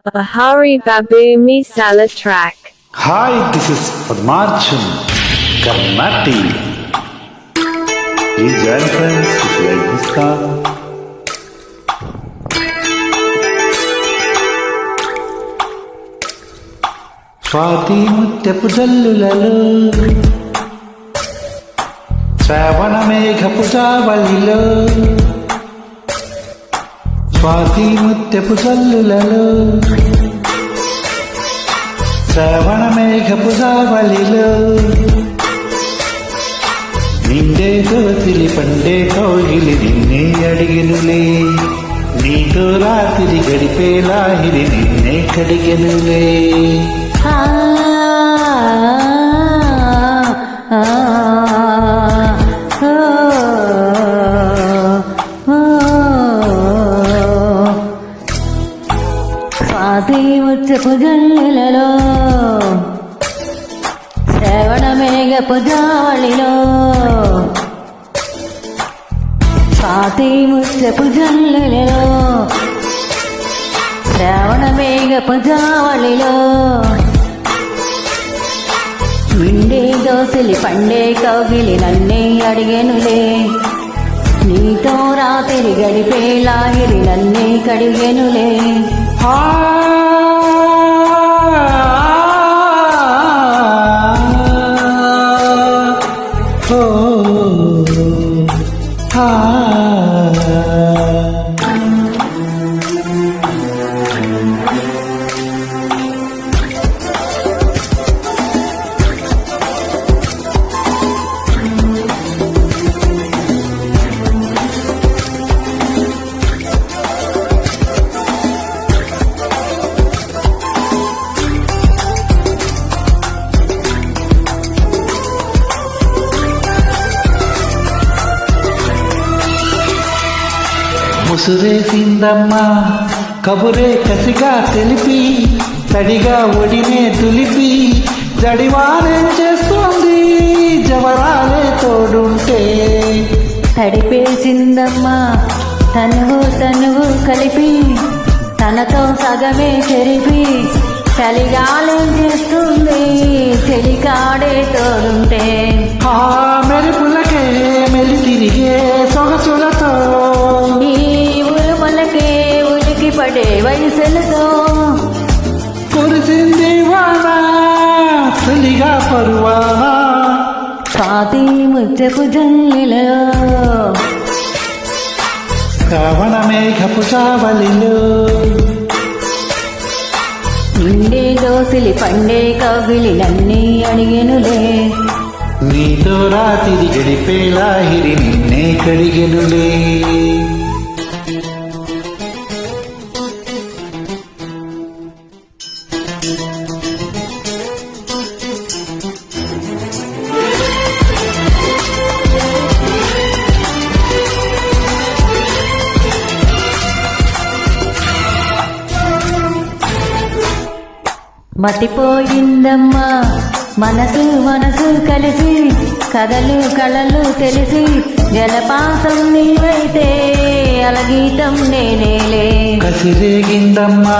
Bahari Babu Misala track. Hi, this is Padmarchan, Karnati. Please join friends if you like this song. Swathi ముత్యపు జల్లులలో శ్రావణ మేఘపు జావళిలో స్వాతి ముత్యపు జల్లులలో శ్రావణ మేఘపు జావళిలో నిండే దోసిలి పండే కోగిలి నిన్నే అడిగెనులే నీతో రాత్రి గడిపే లాహిరి నిన్నే కడిగెనులే స్వాతి ముత్యపు జల్లులలో శ్రవణ మేఘపు జావళిలో స్వాతి ముత్యపు జల్లులలో శ్రవణ మేఘపు జావళిలో మిండే దోసిలి పండే కౌగిలి నన్నే అడిగెనులే నీతో రాత్రి గడిపే లాగిరి నన్నే కడిగెనులే ముసురేసిందమ్మా కబురే కసిగా తెలిపి తడిగా ఒడినే తులిపి జడివారేం చేస్తోంది జవరాలే తోడుంటే తడిపేసిందమ్మా తనువు కలిపి తనతో సగమే చెరిపి చలిగాలేం చేస్తుంది చెలికాడే తోడుంటే ఆ మెరుపులకే మెలి తిరిగే సొగసులతో పడే వయసులతో కురిసింది వాన తొలిగా పరువాన స్వాతి ముత్యపు జల్లులలో శ్రావణ మేఘపు చావలిలో నిండే దోసిలి పండే కవిలి నన్నే అడిగెనులే నీతో రాత్రి గడిపే లాహిరి నిన్నే కడిగెనులే మతిపోయిందమ్మా మనసు కలిసి కథలు కళలు తెలిసి జలపాతం నీవైతే అలగీతం నేనేలే కసిరేగిందమ్మా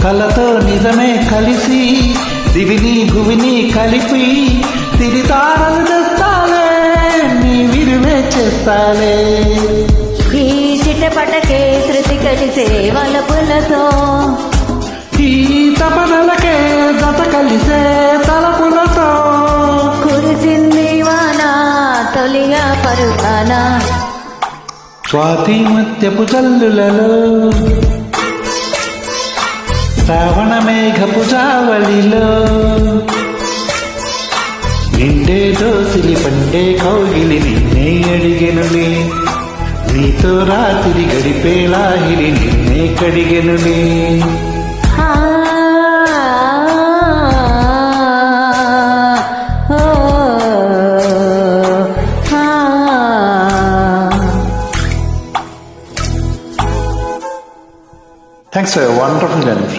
కలతో నిజమే కలిసి దివిని భువిని కలిపి తిరితారలు తెస్తాలే నీ విరువే చేస్తాలే ఈ చిటపటకే శృతి కలిసే వలపులతో ఈ తపనలకే జత కలిసే తలపులతో కురిసింది వాన తొలిగా పరువాన స్వాతి ముత్యపు జల్లులలో శ్రావణ మేఘపు జావళిలో నిండే దోసిలి పండే కౌగిలి నిన్నే అడిగెనులే నీతో రాత్రి గడిపే లాహిరి నిన్నే కడిగెనులే Thanks for a wonderful journey, friend.